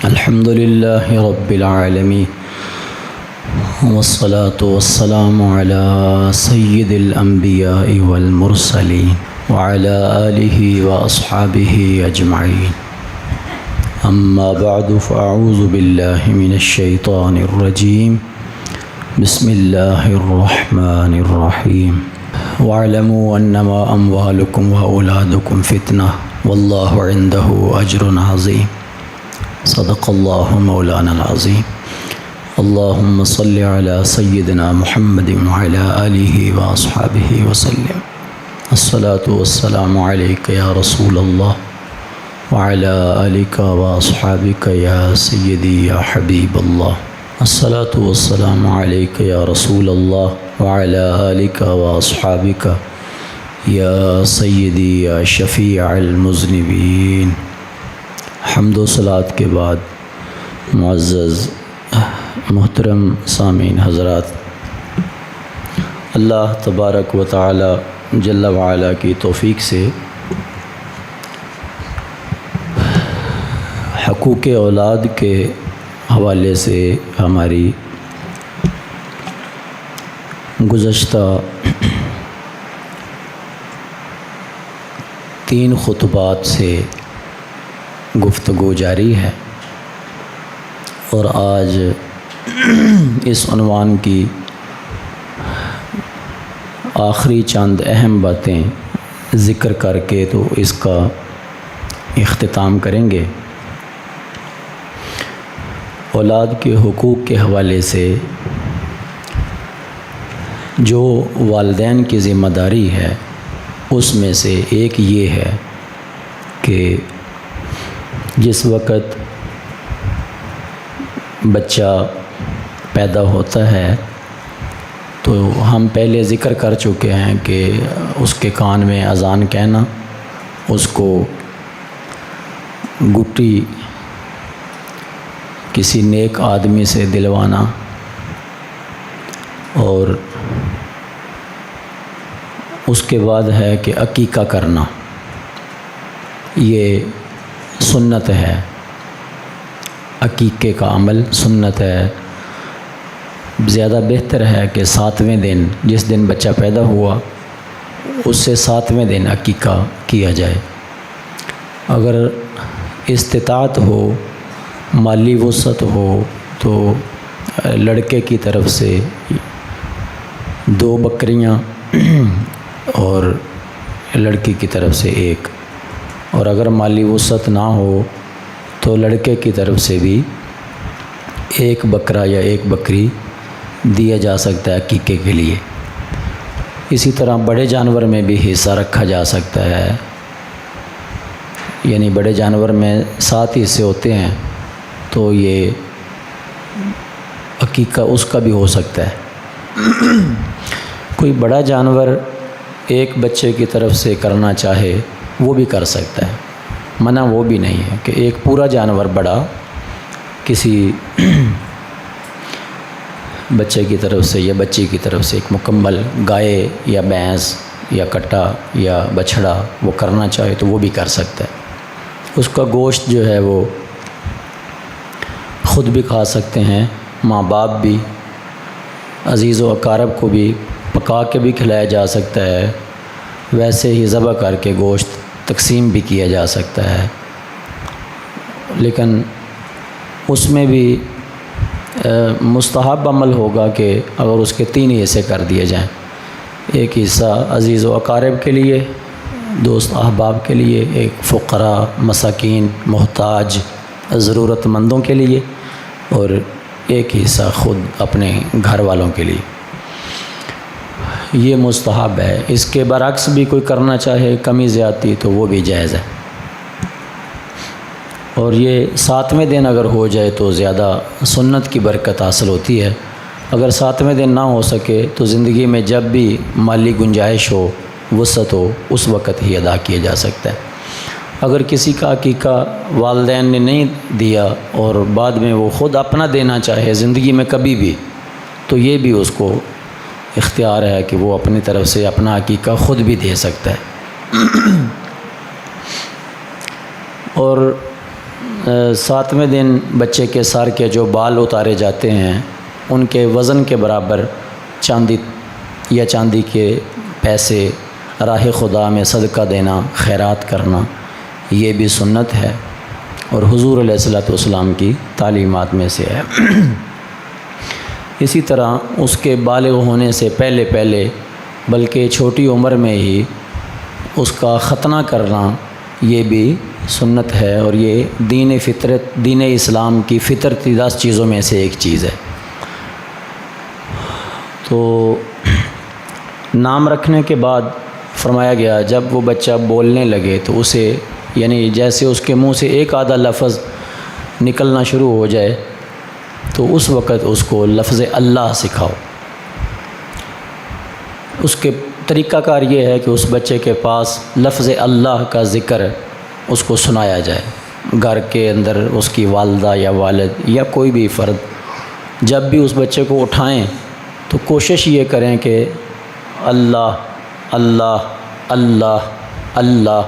الحمد لله رب العالمين والصلاة والسلام على سيد الأنبياء والمرسلين وعلى آله وأصحابه أجمعين. أما بعد فأعوذ بالله من الشيطان الرجيم. بسم الله الرحمن الرحيم. واعلموا أنما أموالكم وأولادكم فتنة والله عنده أجر عظيم. صدق الله مولانا العظيم. اللهم صل على سيدنا محمد وعلى آله وأصحابه وسلم. الصلاة والسلام عليك يا رسول الله وعلى آلك وأصحابك يا سيدي يا حبيب الله. الصلاة والسلام عليك يا رسول الله وعلى آلك وأصحابك يا سيدي يا شفيع المذنبين. حمد و صلات کے بعد معزز محترم سامعین حضرات، اللہ تبارک و تعالی جل وعلا کی توفیق سے حقوق اولاد کے حوالے سے ہماری گزشتہ 3 خطبات سے گفتگو جاری ہے، اور آج اس عنوان کی آخری چند اہم باتیں ذکر کر کے تو اس کا اختتام کریں گے۔ اولاد کے حقوق کے حوالے سے جو والدین کی ذمہ داری ہے اس میں سے ایک یہ ہے کہ جس وقت بچہ پیدا ہوتا ہے تو ہم پہلے ذکر کر چکے ہیں کہ اس کے کان میں اذان کہنا، اس کو گٹی کسی نیک آدمی سے دلوانا، اور اس کے بعد ہے کہ عقیقہ کرنا، یہ سنت ہے۔ عقیقے کا عمل سنت ہے۔ زیادہ بہتر ہے کہ 7ویں دن، جس دن بچہ پیدا ہوا اس سے 7ویں دن عقیقہ کیا جائے۔ اگر استطاعت ہو، مالی وسعت ہو، تو لڑکے کی طرف سے 2 بکریاں اور لڑکی کی طرف سے 1، اور اگر مالی وسعت نہ ہو تو لڑکے کی طرف سے بھی 1 بکرا یا 1 بکری دیا جا سکتا ہے عقیقے کے لیے۔ اسی طرح بڑے جانور میں بھی حصہ رکھا جا سکتا ہے، یعنی بڑے جانور میں 7 حصے ہوتے ہیں، تو یہ عقیقہ اس کا بھی ہو سکتا ہے۔ کوئی بڑا جانور ایک بچے کی طرف سے کرنا چاہے وہ بھی کر سکتا ہے، منع وہ بھی نہیں ہے کہ ایک پورا جانور بڑا کسی بچے کی طرف سے یا بچی کی طرف سے ایک مکمل گائے یا بھینس یا کٹا یا بچھڑا وہ کرنا چاہے تو وہ بھی کر سکتا ہے۔ اس کا گوشت جو ہے وہ خود بھی کھا سکتے ہیں، ماں باپ بھی، عزیز و اقارب کو بھی پکا کے بھی کھلایا جا سکتا ہے، ویسے ہی ذبح کر کے گوشت تقسیم بھی کیا جا سکتا ہے۔ لیکن اس میں بھی مستحب عمل ہوگا کہ اگر اس کے 3 حصے کر دیے جائیں، 1 حصہ عزیز و اقارب کے لیے، دوست احباب کے لیے، 1 فقراء، مساکین، محتاج، ضرورت مندوں کے لیے، اور 1 حصہ خود اپنے گھر والوں کے لیے۔ یہ مستحب ہے۔ اس کے برعکس بھی کوئی کرنا چاہے کمی زیادتی تو وہ بھی جائز ہے، اور یہ 7ویں دن اگر ہو جائے تو زیادہ سنت کی برکت حاصل ہوتی ہے۔ اگر 7ویں دن نہ ہو سکے تو زندگی میں جب بھی مالی گنجائش ہو، وسعت ہو، اس وقت ہی ادا کیا جا سکتا ہے۔ اگر کسی کا عقیقہ والدین نے نہیں دیا اور بعد میں وہ خود اپنا دینا چاہے زندگی میں کبھی بھی، تو یہ بھی اس کو اختیار ہے کہ وہ اپنی طرف سے اپنا عقیقہ خود بھی دے سکتا ہے۔ اور 7ویں دن بچے کے سر کے جو بال اتارے جاتے ہیں ان کے وزن کے برابر چاندی یا چاندی کے پیسے راہ خدا میں صدقہ دینا، خیرات کرنا، یہ بھی سنت ہے اور حضور علیہ الصلوۃ والسلام کی تعلیمات میں سے ہے۔ اسی طرح اس کے بالغ ہونے سے پہلے بلکہ چھوٹی عمر میں ہی اس کا ختنہ کرنا یہ بھی سنت ہے، اور یہ دین اسلام کی فطرتی 10 چیزوں میں سے ایک چیز ہے۔ تو نام رکھنے کے بعد فرمایا گیا جب وہ بچہ بولنے لگے تو اسے، یعنی جیسے اس کے منہ سے ایک آدھا لفظ نکلنا شروع ہو جائے تو اس وقت اس کو لفظ اللہ سکھاؤ۔ اس کے طریقہ کار یہ ہے کہ اس بچے کے پاس لفظ اللہ کا ذکر اس کو سنایا جائے۔ گھر کے اندر اس کی والدہ یا والد یا کوئی بھی فرد جب بھی اس بچے کو اٹھائیں تو کوشش یہ کریں کہ اللہ اللہ اللہ اللہ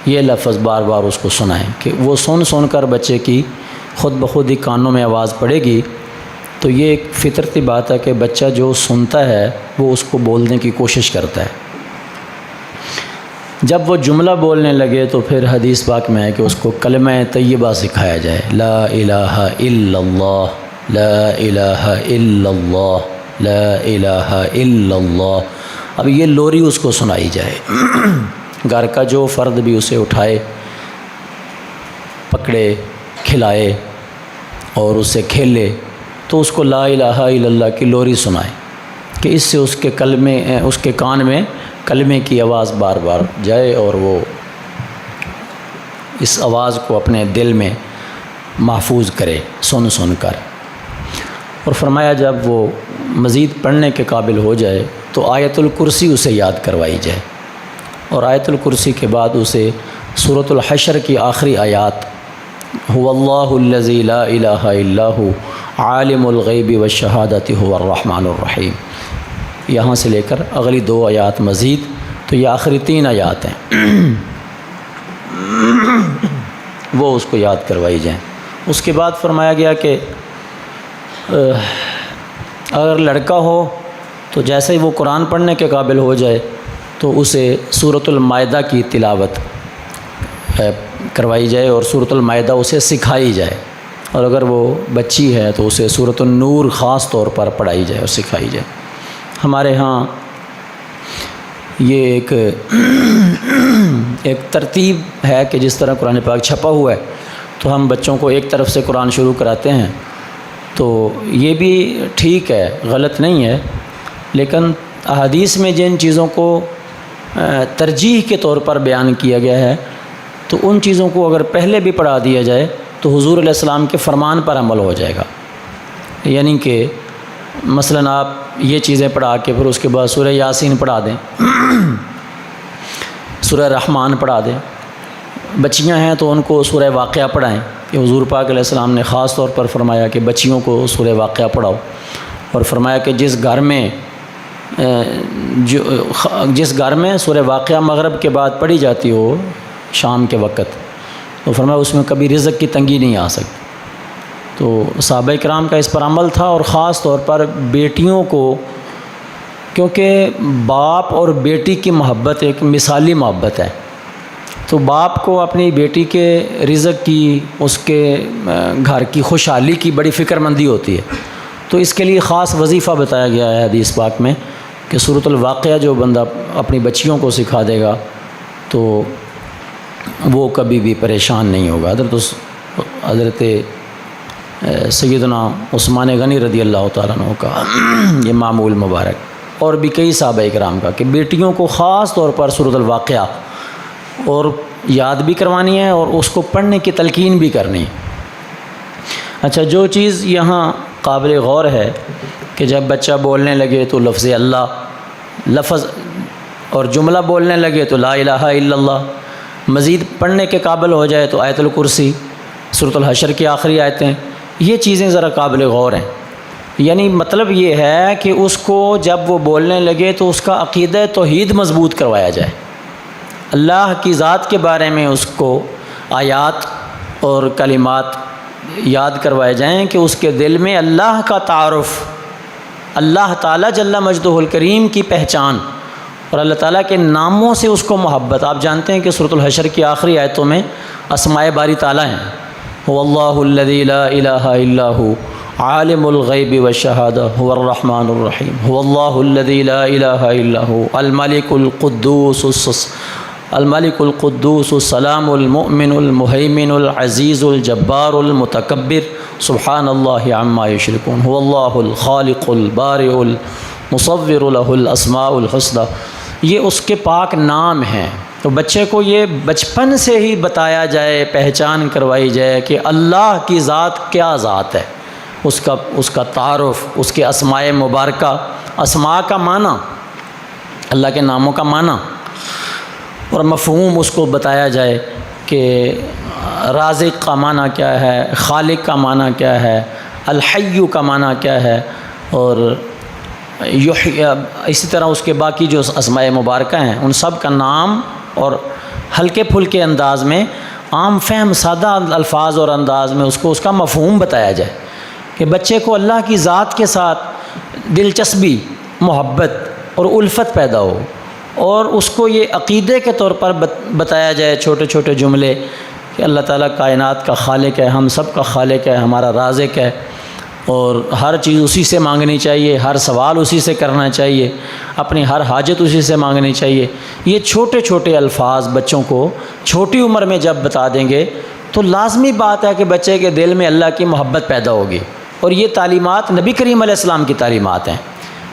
یہ لفظ بار بار اس کو سنائیں، کہ وہ سن کر بچے کی خود بخود ہی کانوں میں آواز پڑے گی۔ تو یہ ایک فطرتی بات ہے کہ بچہ جو سنتا ہے وہ اس کو بولنے کی کوشش کرتا ہے۔ جب وہ جملہ بولنے لگے تو پھر حدیث پاک میں ہے کہ اس کو کلمہ طیبہ سکھایا جائے، لا الہ الا اللہ، لا الہ الا اللہ، لا الہ الا اللہ۔ اب یہ لوری اس کو سنائی جائے، گھر کا جو فرد بھی اسے اٹھائے، پکڑے، کھلائے اور اس سے کھیلے تو اس کو لا الہ الا اللہ کی لوری سنائے، کہ اس سے اس کے کان میں کلمے کی آواز بار بار جائے اور وہ اس آواز کو اپنے دل میں محفوظ کرے سن کر۔ اور فرمایا جب وہ مزید پڑھنے کے قابل ہو جائے تو آیت الکرسی اسے یاد کروائی جائے، اور آیت الکرسی کے بعد اسے سورۃ الحشر کی آخری آیات هو اللہ الذی لا الہ الا هو عالم الغیب والشہادۃ هو الرحمن الرحیم، یہاں سے لے کر اگلی 2 آیات مزید، تو یہ آخری 3 آیات ہیں، وہ اس کو یاد کروائی جائیں۔ اس کے بعد فرمایا گیا کہ اگر لڑکا ہو تو جیسے ہی وہ قرآن پڑھنے کے قابل ہو جائے تو اسے سورۃ المائدہ کی تلاوت کروائی جائے اور سورۃ المائدہ اسے سکھائی جائے، اور اگر وہ بچی ہے تو اسے سورۃ النور خاص طور پر پڑھائی جائے اور سکھائی جائے۔ ہمارے ہاں یہ ایک ترتیب ہے کہ جس طرح قرآن پاک چھپا ہوا ہے تو ہم بچوں کو ایک طرف سے قرآن شروع کراتے ہیں، تو یہ بھی ٹھیک ہے، غلط نہیں ہے، لیکن احادیث میں جن چیزوں کو ترجیح کے طور پر بیان کیا گیا ہے تو ان چیزوں کو اگر پہلے بھی پڑھا دیا جائے تو حضور علیہ السلام کے فرمان پر عمل ہو جائے گا۔ یعنی کہ مثلاً آپ یہ چیزیں پڑھا کے پھر اس کے بعد سورہ یاسین پڑھا دیں، سورہ رحمان پڑھا دیں، بچیاں ہیں تو ان کو سورہ واقعہ پڑھائیں، کہ حضور پاک علیہ السلام نے خاص طور پر فرمایا کہ بچیوں کو سورہ واقعہ پڑھاؤ، اور فرمایا کہ جس گھر میں سورہ واقعہ مغرب کے بعد پڑھی جاتی ہو شام کے وقت، تو فرمایا اس میں کبھی رزق کی تنگی نہیں آ سکتی۔ تو صحابہ کرام کا اس پر عمل تھا، اور خاص طور پر بیٹیوں کو، کیونکہ باپ اور بیٹی کی محبت ایک مثالی محبت ہے، تو باپ کو اپنی بیٹی کے رزق کی، اس کے گھر کی خوشحالی کی بڑی فکر مندی ہوتی ہے، تو اس کے لیے خاص وظیفہ بتایا گیا ہے حدیث پاک میں کہ سورۃ الواقعہ جو بندہ اپنی بچیوں کو سکھا دے گا تو وہ کبھی بھی پریشان نہیں ہوگا۔ حضرت سیدنا عثمان غنی رضی اللہ تعالیٰ عنہ کا یہ معمول مبارک، اور بھی کئی صحابہ کرام کا، کہ بیٹیوں کو خاص طور پر سورۃ الواقعہ اور یاد بھی کروانی ہے اور اس کو پڑھنے کی تلقین بھی کرنی ہے۔ اچھا، جو چیز یہاں قابل غور ہے کہ جب بچہ بولنے لگے تو لفظ لفظ اور جملہ بولنے لگے تو لا الہ الا اللہ، مزید پڑھنے کے قابل ہو جائے تو آیت الکرسی، سورۃ الحشر کی آخری آیتیں، یہ چیزیں ذرا قابل غور ہیں۔ یعنی مطلب یہ ہے کہ اس کو جب وہ بولنے لگے تو اس کا عقیدہ توحید مضبوط کروایا جائے، اللہ کی ذات کے بارے میں اس کو آیات اور کلمات یاد کروائے جائیں کہ اس کے دل میں اللہ کا تعارف، اللہ تعالیٰ جل مجدہ الکریم کی پہچان اور اللہ تعالیٰ کے ناموں سے اس کو محبت۔ آپ جانتے ہیں کہ سورۃ الحشر کی آخری آیتوں میں اسماء باری تعالیٰ ہیں، هو اللہ الذی لا الہ الا هو عالم الغیب والشہادہ هو الرحمن الرحیم، هو اللہ الذی لا الہ الا هو الملک القدوس السلام المؤمن المہیمن العزیز الجبار المتکبر سبحان اللہ عما یشرکون، هو اللہ الخالق البارئ المصور له الاسماء الحسنی۔ یہ اس کے پاک نام ہیں۔ تو بچے کو یہ بچپن سے ہی بتایا جائے، پہچان کروائی جائے کہ اللہ کی ذات کیا ذات ہے، اس کا تعارف، اس کے اسماء مبارکہ، اسماء کا معنی، اللہ کے ناموں کا معنی اور مفہوم اس کو بتایا جائے کہ رازق کا معنی کیا ہے، خالق کا معنی کیا ہے، الحی کا معنی کیا ہے، اور اسی طرح اس کے باقی جو اسماء مبارکہ ہیں ان سب کا نام اور ہلکے پھلکے انداز میں، عام فہم سادہ الفاظ اور انداز میں اس کا مفہوم بتایا جائے کہ بچے کو اللہ کی ذات کے ساتھ دلچسپی، محبت اور الفت پیدا ہو، اور اس کو یہ عقیدے کے طور پر بتایا جائے چھوٹے چھوٹے جملے کہ اللہ تعالیٰ کائنات کا خالق ہے، ہم سب کا خالق ہے، ہمارا رازق ہے، اور ہر چیز اسی سے مانگنی چاہیے، ہر سوال اسی سے کرنا چاہیے، اپنی ہر حاجت اسی سے مانگنی چاہیے۔ یہ چھوٹے چھوٹے الفاظ بچوں کو چھوٹی عمر میں جب بتا دیں گے تو لازمی بات ہے کہ بچے کے دل میں اللہ کی محبت پیدا ہوگی، اور یہ تعلیمات نبی کریم علیہ السلام کی تعلیمات ہیں،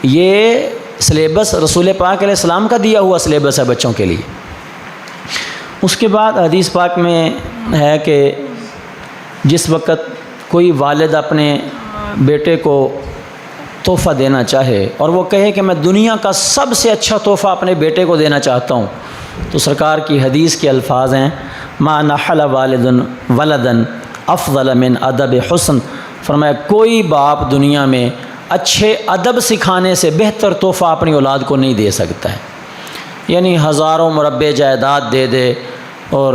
یہ سلیبس رسول پاک علیہ السلام کا دیا ہوا سلیبس ہے بچوں کے لیے۔ اس کے بعد حدیث پاک میں ہے کہ جس وقت کوئی والد اپنے بیٹے کو تحفہ دینا چاہے اور وہ کہے کہ میں دنیا کا سب سے اچھا تحفہ اپنے بیٹے کو دینا چاہتا ہوں، تو سرکار کی حدیث کے الفاظ ہیں ما نحل والد ولدا افضل من ادب حسن، فرمایا کوئی باپ دنیا میں اچھے ادب سکھانے سے بہتر تحفہ اپنی اولاد کو نہیں دے سکتا ہے۔ یعنی ہزاروں مربع جائیداد دے دے اور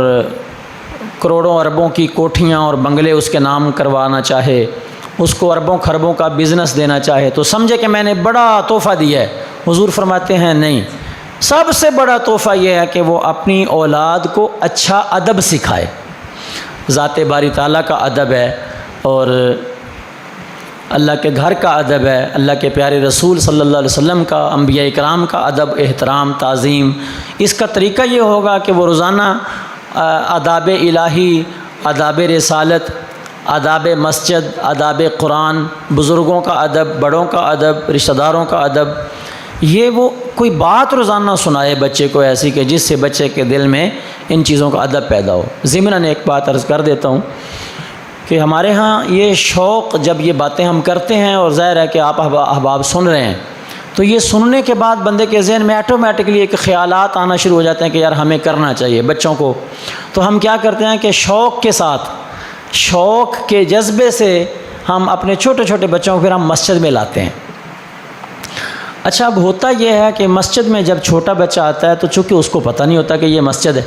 کروڑوں اربوں کی کوٹھیاں اور بنگلے اس کے نام کروانا چاہے، اس کو اربوں خربوں کا بزنس دینا چاہے تو سمجھے کہ میں نے بڑا تحفہ دیا ہے۔ حضور فرماتے ہیں نہیں، سب سے بڑا تحفہ یہ ہے کہ وہ اپنی اولاد کو اچھا ادب سکھائے، ذات باری تعالیٰ کا ادب ہے اور اللہ کے گھر کا ادب ہے، اللہ کے پیارے رسول صلی اللہ علیہ وسلم کا، انبیاء کرام کا ادب، احترام، تعظیم۔ اس کا طریقہ یہ ہوگا کہ وہ روزانہ آداب الہی، آداب رسالت، آداب مسجد، آداب قرآن، بزرگوں کا ادب، بڑوں کا ادب، رشتہ داروں کا ادب، یہ وہ کوئی بات روزانہ سنائے بچے کو ایسی کہ جس سے بچے کے دل میں ان چیزوں کا ادب پیدا ہو۔ ضمناً ایک بات عرض کر دیتا ہوں کہ ہمارے ہاں یہ شوق، جب یہ باتیں ہم کرتے ہیں اور ظاہر ہے کہ آپ احباب سن رہے ہیں، تو یہ سننے کے بعد بندے کے ذہن میں آٹومیٹکلی ایک خیالات آنا شروع ہو جاتے ہیں کہ یار ہمیں کرنا چاہیے بچوں کو۔ تو ہم کیا کرتے ہیں کہ شوق کے ساتھ، شوق کے جذبے سے ہم اپنے چھوٹے چھوٹے بچوں کو پھر ہم مسجد میں لاتے ہیں۔ اچھا، اب ہوتا یہ ہے کہ مسجد میں جب چھوٹا بچہ آتا ہے تو چونکہ اس کو پتہ نہیں ہوتا کہ یہ مسجد ہے،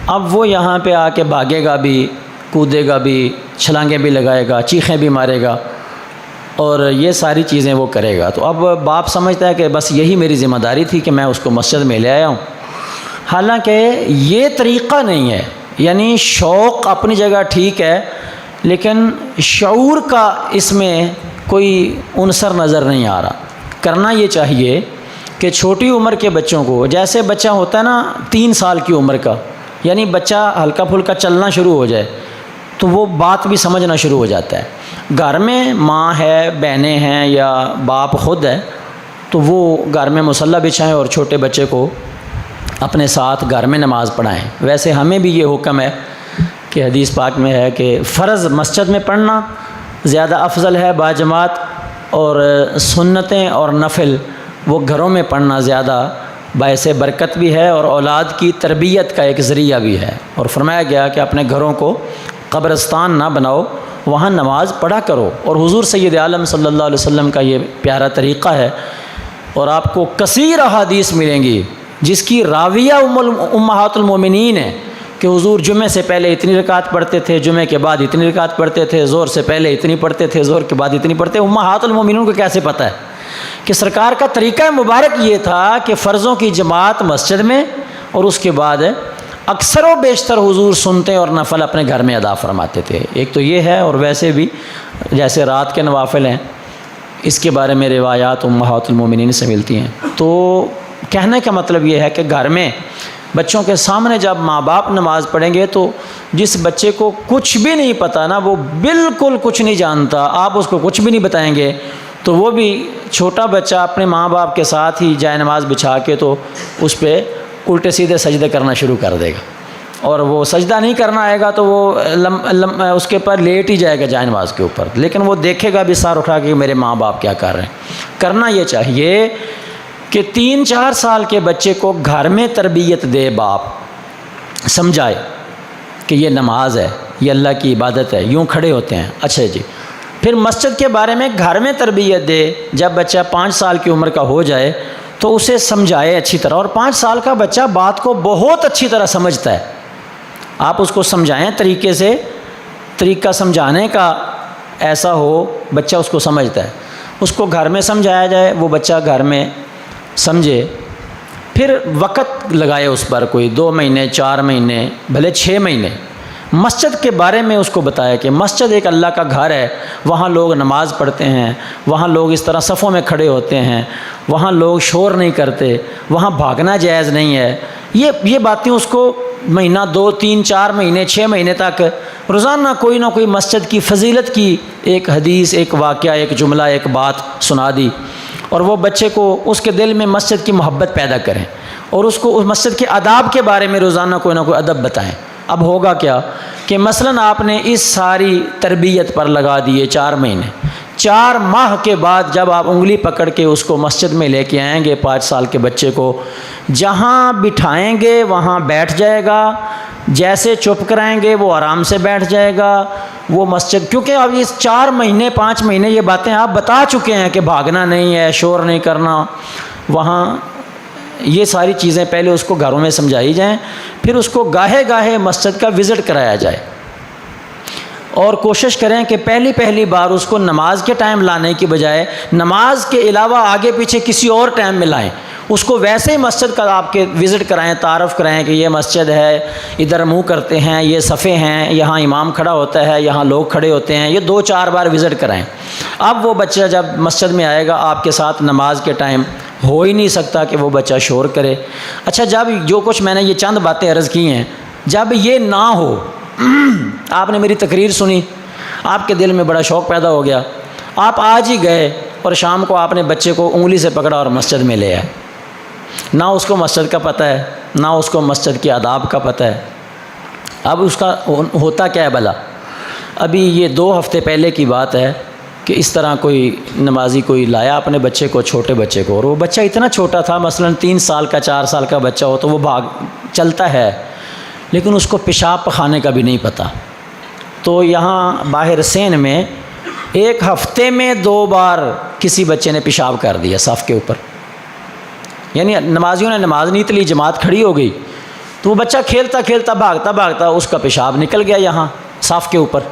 اب وہ یہاں پہ آ کے بھاگے گا بھی، کودے گا بھی، چھلانگیں بھی لگائے گا، چیخیں بھی مارے گا اور یہ ساری چیزیں وہ کرے گا۔ تو اب باپ سمجھتا ہے کہ بس یہی میری ذمہ داری تھی کہ میں اس کو مسجد میں لے آیا ہوں، حالانکہ یہ طریقہ نہیں ہے۔ یعنی شوق اپنی جگہ ٹھیک ہے، لیکن شعور کا اس میں کوئی عنصر نظر نہیں آ رہا۔ کرنا یہ چاہیے کہ چھوٹی عمر کے بچوں کو، جیسے بچہ ہوتا ہے نا 3 سال کی عمر کا، یعنی بچہ ہلکا پھلکا چلنا شروع ہو جائے تو وہ بات بھی سمجھنا شروع ہو جاتا ہے۔ گھر میں ماں ہے، بہنیں ہیں یا باپ خود ہے تو وہ گھر میں مصلی بچھائیں اور چھوٹے بچے کو اپنے ساتھ گھر میں نماز پڑھائیں۔ ویسے ہمیں بھی یہ حکم ہے کہ حدیث پاک میں ہے کہ فرض مسجد میں پڑھنا زیادہ افضل ہے باجماعت، اور سنتیں اور نفل وہ گھروں میں پڑھنا زیادہ باعث برکت بھی ہے اور اولاد کی تربیت کا ایک ذریعہ بھی ہے۔ اور فرمایا گیا کہ اپنے گھروں کو قبرستان نہ بناؤ، وہاں نماز پڑھا کرو، اور حضور سید عالم صلی اللہ علیہ وسلم کا یہ پیارا طریقہ ہے۔ اور آپ کو کثیر احادیث ملیں گی جس کی راویہ امہات المومنین ہیں، کہ حضور جمعے سے پہلے اتنی رکعت پڑھتے تھے، جمعے کے بعد اتنی رکعت پڑھتے تھے، ظہر سے پہلے اتنی پڑھتے تھے، ظہر کے بعد اتنی پڑھتے۔ امہات المومنین کو کیسے پتہ ہے کہ سرکار کا طریقہ مبارک یہ تھا کہ فرضوں کی جماعت مسجد میں، اور اس کے بعد اکثر و بیشتر حضور سنتے اور نفل اپنے گھر میں ادا فرماتے تھے۔ ایک تو یہ ہے، اور ویسے بھی جیسے رات کے نوافل ہیں، اس کے بارے میں روایات امہات المومنین سے ملتی ہیں۔ تو کہنے کا مطلب یہ ہے کہ گھر میں بچوں کے سامنے جب ماں باپ نماز پڑھیں گے تو جس بچے کو کچھ بھی نہیں پتہ نا، وہ بالکل کچھ نہیں جانتا، آپ اس کو کچھ بھی نہیں بتائیں گے، تو وہ بھی چھوٹا بچہ اپنے ماں باپ کے ساتھ ہی جائے نماز بچھا کے تو اس پہ الٹے سیدھے سجدے کرنا شروع کر دے گا، اور وہ سجدہ نہیں کرنا آئے گا تو وہ اس کے پر لیٹ ہی جائے گا جائے نماز کے اوپر، لیکن وہ دیکھے گا بھی سار اٹھا کے میرے ماں باپ کیا کر رہے ہیں۔ کرنا یہ چاہیے کہ 3-4 سال کے بچے کو گھر میں تربیت دے، باپ سمجھائے کہ یہ نماز ہے، یہ اللہ کی عبادت ہے، یوں کھڑے ہوتے ہیں، اچھا جی۔ پھر مسجد کے بارے میں گھر میں تربیت دے، جب بچہ 5 سال کی عمر کا ہو جائے تو اسے سمجھائے اچھی طرح، اور 5 سال کا بچہ بات کو بہت اچھی طرح سمجھتا ہے، آپ اس کو سمجھائیں طریقے سے، طریقہ سمجھانے کا ایسا ہو بچہ اس کو سمجھتا ہے، اس کو گھر میں سمجھایا جائے، وہ بچہ گھر میں سمجھے، پھر وقت لگائے اس پر، کوئی 2 مہینے 4 مہینے بھلے 6 مہینے، مسجد کے بارے میں اس کو بتایا کہ مسجد ایک اللہ کا گھر ہے، وہاں لوگ نماز پڑھتے ہیں، وہاں لوگ اس طرح صفوں میں کھڑے ہوتے ہیں، وہاں لوگ شور نہیں کرتے، وہاں بھاگنا جائز نہیں ہے۔ یہ باتیں اس کو مہینہ 2 3 4 مہینے 6 مہینے تک روزانہ کوئی نہ کوئی مسجد کی فضیلت کی ایک حدیث، ایک واقعہ، ایک جملہ، ایک بات سنا دی، اور وہ بچے کو اس کے دل میں مسجد کی محبت پیدا کریں، اور اس کو اس مسجد کے آداب کے بارے میں روزانہ کوئی نہ کوئی ادب بتائیں۔ اب ہوگا کیا کہ مثلاً آپ نے اس ساری تربیت پر لگا دیے 4 مہینے، 4 ماہ کے بعد جب آپ انگلی پکڑ کے اس کو مسجد میں لے کے آئیں گے 5 سال کے بچے کو، جہاں بٹھائیں گے وہاں بیٹھ جائے گا، جیسے چپ کرائیں گے وہ آرام سے بیٹھ جائے گا، وہ مسجد، کیونکہ اب اس 4 مہینے 5 مہینے یہ باتیں آپ بتا چکے ہیں کہ بھاگنا نہیں ہے، شور نہیں کرنا، وہاں یہ ساری چیزیں پہلے اس کو گھروں میں سمجھائی جائیں، پھر اس کو گاہے گاہے مسجد کا وزٹ کرایا جائے، اور کوشش کریں کہ پہلی بار اس کو نماز کے ٹائم لانے کی بجائے نماز کے علاوہ آگے پیچھے کسی اور ٹائم میں لائیں، اس کو ویسے ہی مسجد کا آپ کے وزٹ کرائیں، تعارف کرائیں کہ یہ مسجد ہے، ادھر منہ کرتے ہیں، یہ صفیں ہیں، یہاں امام کھڑا ہوتا ہے، یہاں لوگ کھڑے ہوتے ہیں، یہ 2-4 بار وزٹ کرائیں۔ اب وہ بچہ جب مسجد میں آئے گا آپ کے ساتھ نماز کے ٹائم ہو ہی نہیں سکتا کہ وہ بچہ شور کرے۔ اچھا، جب جو کچھ میں نے یہ چند باتیں عرض کی ہیں، جب یہ نہ ہو، آپ نے میری تقریر سنی، آپ کے دل میں بڑا شوق پیدا ہو گیا، آپ آج ہی گئے اور شام کو آپ نے بچے کو انگلی سے پکڑا اور مسجد میں لے آئے، نہ اس کو مسجد کا پتہ ہے، نہ اس کو مسجد کے آداب کا پتہ ہے۔ اب اس کا ہوتا کیا ہے بھلا؟ ابھی یہ 2 ہفتے پہلے کی بات ہے کہ اس طرح کوئی نمازی کوئی لایا اپنے بچے کو، چھوٹے بچے کو، اور وہ بچہ اتنا چھوٹا تھا، مثلاً 3 سال کا 4 سال کا بچہ ہو تو وہ چلتا ہے، لیکن اس کو پیشاب پخانے کا بھی نہیں پتہ۔ تو یہاں باہر سین میں 1 ہفتے میں 2 بار کسی بچے نے پیشاب کر دیا صف کے اوپر، یعنی نمازیوں نے نماز نہیں تلی، جماعت کھڑی ہو گئی، تو وہ بچہ کھیلتا کھیلتا بھاگتا اس کا پیشاب نکل گیا یہاں صف کے اوپر،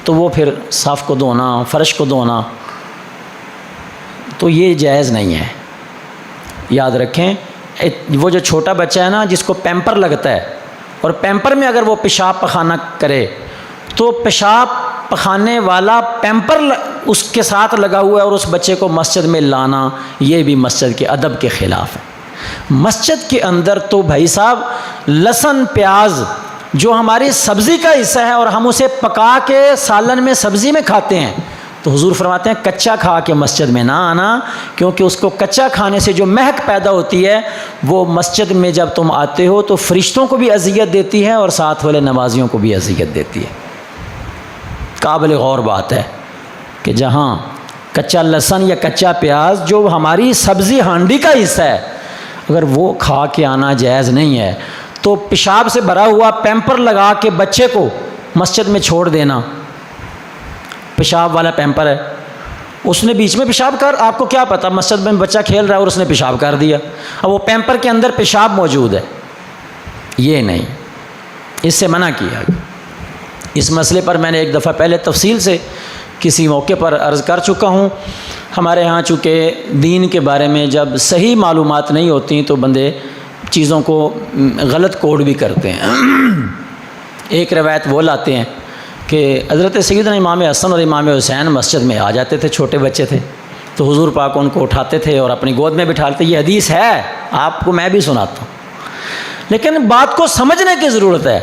تو وہ پھر صف کو دھونا، فرش کو دھونا، تو یہ جائز نہیں ہے۔ یاد رکھیں، وہ جو چھوٹا بچہ ہے نا جس کو پیمپر لگتا ہے، اور پیمپر میں اگر وہ پیشاب پخانہ کرے تو پیشاب پخانے والا پیمپر اس کے ساتھ لگا ہوا ہے، اور اس بچے کو مسجد میں لانا یہ بھی مسجد کے ادب کے خلاف ہے۔ مسجد کے اندر تو بھائی صاحب لہسن پیاز جو ہماری سبزی کا حصہ ہے، اور ہم اسے پکا کے سالن میں سبزی میں کھاتے ہیں، تو حضور فرماتے ہیں کچا کھا کے مسجد میں نہ آنا، کیونکہ اس کو کچا کھانے سے جو مہک پیدا ہوتی ہے وہ مسجد میں جب تم آتے ہو تو فرشتوں کو بھی اذیت دیتی ہے اور ساتھ والے نمازیوں کو بھی اذیت دیتی ہے۔ قابل غور بات ہے کہ جہاں کچا لہسن یا کچا پیاز جو ہماری سبزی ہانڈی کا حصہ ہے، اگر وہ کھا کے آنا جائز نہیں ہے، تو پیشاب سے بھرا ہوا پیمپر لگا کے بچے کو مسجد میں چھوڑ دینا، پیشاب والا پیمپر ہے، اس نے بیچ میں پیشاب کر، آپ کو کیا پتہ مسجد میں بچہ کھیل رہا ہے اور اس نے پیشاب کر دیا، اب وہ پیمپر کے اندر پیشاب موجود ہے، یہ نہیں۔ اس سے منع کیا گیا۔ اس مسئلے پر میں نے ایک دفعہ پہلے تفصیل سے کسی موقع پر عرض کر چکا ہوں۔ ہمارے ہاں چونکہ دین کے بارے میں جب صحیح معلومات نہیں ہوتی تو بندے چیزوں کو غلط کوڈ بھی کرتے ہیں۔ ایک روایت وہ لاتے ہیں کہ حضرت سیدنا امام حسن اور امام حسین مسجد میں آ جاتے تھے، چھوٹے بچے تھے، تو حضور پاک ان کو اٹھاتے تھے اور اپنی گود میں بٹھاتے۔ یہ حدیث ہے، آپ کو میں بھی سناتا ہوں، لیکن بات کو سمجھنے کی ضرورت ہے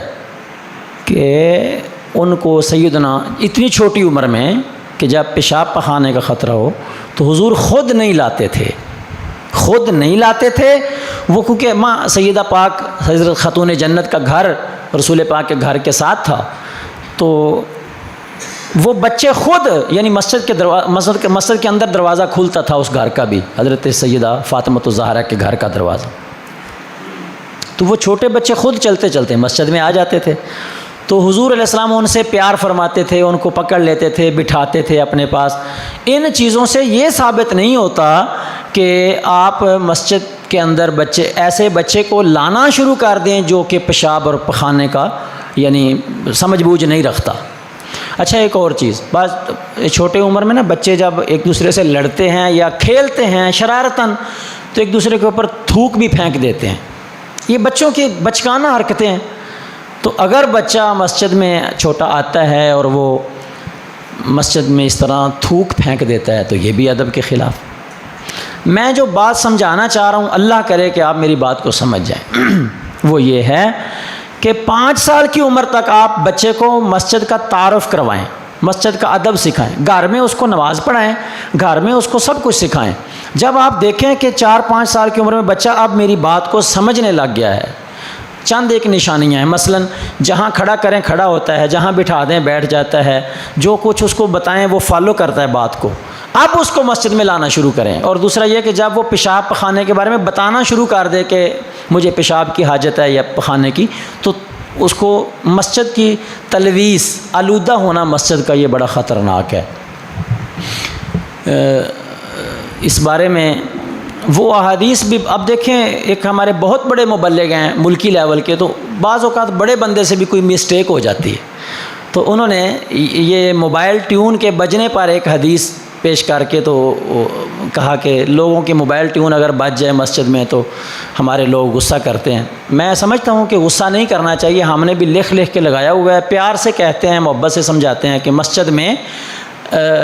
کہ ان کو سیدنا اتنی چھوٹی عمر میں کہ جب پیشاب پخانے کا خطرہ ہو تو حضور خود نہیں لاتے تھے، خود نہیں لاتے تھے وہ، کیونکہ ماں سیدہ پاک حضرت خاتون جنت کا گھر رسول پاک کے گھر کے ساتھ تھا، تو وہ بچے خود یعنی مسجد کے اندر دروازہ کھلتا تھا اس گھر کا بھی، حضرت سیدہ فاطمہ الزہرا کے گھر کا دروازہ، تو وہ چھوٹے بچے خود چلتے چلتے مسجد میں آ جاتے تھے، تو حضور علیہ السلام ان سے پیار فرماتے تھے، ان کو پکڑ لیتے تھے، بٹھاتے تھے اپنے پاس۔ ان چیزوں سے یہ ثابت نہیں ہوتا کہ آپ مسجد کے اندر ایسے بچے کو لانا شروع کر دیں جو کہ پیشاب اور پخانے کا یعنی سمجھ بوجھ نہیں رکھتا۔ اچھا ایک اور چیز، بعض چھوٹے عمر میں نا بچے جب ایک دوسرے سے لڑتے ہیں یا کھیلتے ہیں شرارتاً تو ایک دوسرے کے اوپر تھوک بھی پھینک دیتے ہیں، یہ بچوں کی بچکانہ حرکتیں ہیں۔ تو اگر بچہ مسجد میں چھوٹا آتا ہے اور وہ مسجد میں اس طرح تھوک پھینک دیتا ہے تو یہ بھی ادب کے خلاف۔ میں جو بات سمجھانا چاہ رہا ہوں، اللہ کرے کہ آپ میری بات کو سمجھ جائیں، وہ یہ ہے کہ 5 سال کی عمر تک آپ بچے کو مسجد کا تعارف کروائیں، مسجد کا ادب سکھائیں، گھر میں اس کو نماز پڑھائیں، گھر میں اس کو سب کچھ سکھائیں۔ جب آپ دیکھیں کہ 4-5 سال کی عمر میں بچہ اب میری بات کو سمجھنے لگ گیا ہے، چند ایک نشانیاں ہیں، مثلا جہاں کھڑا کریں کھڑا ہوتا ہے، جہاں بٹھا دیں بیٹھ جاتا ہے، جو کچھ اس کو بتائیں وہ فالو کرتا ہے بات کو، اب اس کو مسجد میں لانا شروع کریں۔ اور دوسرا یہ کہ جب وہ پیشاب پخانے کے بارے میں بتانا شروع کر دے کہ مجھے پیشاب کی حاجت ہے یا پخانے کی، تو اس کو مسجد کی تلویث، آلودہ ہونا مسجد کا یہ بڑا خطرناک ہے۔ اس بارے میں وہ احادیث بھی اب دیکھیں، ایک ہمارے بہت بڑے مبلغ ہیں ملکی لیول کے، تو بعض اوقات بڑے بندے سے بھی کوئی مسٹیک ہو جاتی ہے، تو انہوں نے یہ موبائل ٹیون کے بجنے پر ایک حدیث پیش کر کے تو کہا کہ لوگوں کے موبائل ٹیون اگر بج جائے مسجد میں تو ہمارے لوگ غصہ کرتے ہیں۔ میں سمجھتا ہوں کہ غصہ نہیں کرنا چاہیے، ہم نے بھی لکھ کے لگایا ہوا ہے، پیار سے کہتے ہیں، محبت سے سمجھاتے ہیں کہ مسجد میں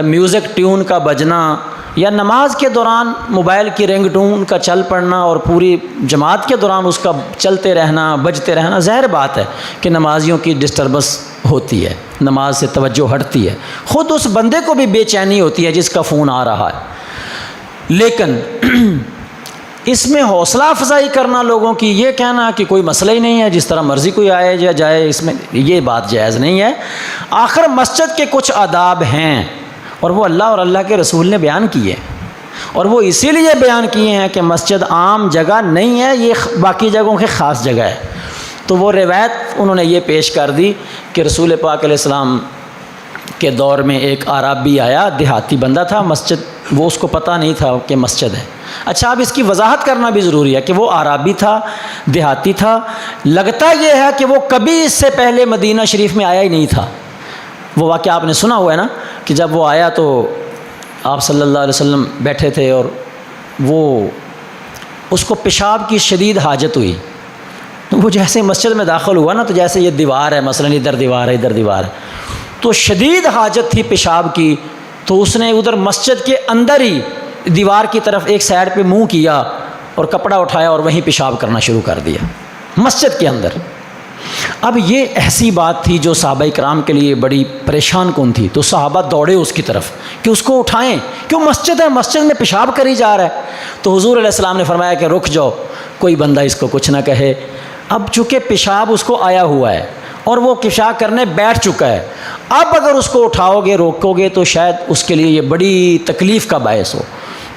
میوزک ٹیون کا بجنا یا نماز کے دوران موبائل کی رنگ ٹون کا چل پڑنا اور پوری جماعت کے دوران اس کا چلتے رہنا بجتے رہنا، ظاہر بات ہے کہ نمازیوں کی ڈسٹربنس ہوتی ہے، نماز سے توجہ ہٹتی ہے، خود اس بندے کو بھی بے چینی ہوتی ہے جس کا فون آ رہا ہے۔ لیکن اس میں حوصلہ افزائی کرنا لوگوں کی، یہ کہنا کہ کوئی مسئلہ ہی نہیں ہے، جس طرح مرضی کوئی آئے یا جائے، اس میں یہ بات جائز نہیں ہے۔ آخر مسجد کے کچھ آداب ہیں اور وہ اللہ اور اللہ کے رسول نے بیان کیے، اور وہ اسی لیے بیان کیے ہیں کہ مسجد عام جگہ نہیں ہے، یہ باقی جگہوں کی خاص جگہ ہے۔ تو وہ روایت انہوں نے یہ پیش کر دی کہ رسول پاک علیہ السلام کے دور میں ایک اعرابی آیا، دیہاتی بندہ تھا، مسجد وہ اس کو پتہ نہیں تھا کہ مسجد ہے۔ اچھا، اب اس کی وضاحت کرنا بھی ضروری ہے کہ وہ اعرابی تھا، دیہاتی تھا، لگتا یہ ہے کہ وہ کبھی اس سے پہلے مدینہ شریف میں آیا ہی نہیں تھا۔ وہ واقعہ آپ نے سنا ہوا ہے نا کہ جب وہ آیا تو آپ صلی اللہ علیہ وسلم بیٹھے تھے اور وہ اس کو پیشاب کی شدید حاجت ہوئی، وہ جیسے مسجد میں داخل ہوا نا تو جیسے یہ دیوار ہے، مثلا ادھر دیوار ہے ادھر دیوار ہے، تو شدید حاجت تھی پیشاب کی، تو اس نے ادھر مسجد کے اندر ہی دیوار کی طرف ایک سائڈ پہ منہ کیا اور کپڑا اٹھایا اور وہیں پیشاب کرنا شروع کر دیا مسجد کے اندر۔ اب یہ ایسی بات تھی جو صحابہ کرام کے لیے بڑی پریشان کن تھی، تو صحابہ دوڑے اس کی طرف کہ اس کو اٹھائیں، کیوں مسجد ہے، مسجد میں پیشاب کری جا رہا ہے۔ تو حضور علیہ السلام نے فرمایا کہ رک جاؤ، کوئی بندہ اس کو کچھ نہ کہے۔ اب چونکہ پیشاب اس کو آیا ہوا ہے اور وہ پیشاب کرنے بیٹھ چکا ہے، اب اگر اس کو اٹھاؤ گے روکو گے تو شاید اس کے لیے یہ بڑی تکلیف کا باعث ہو۔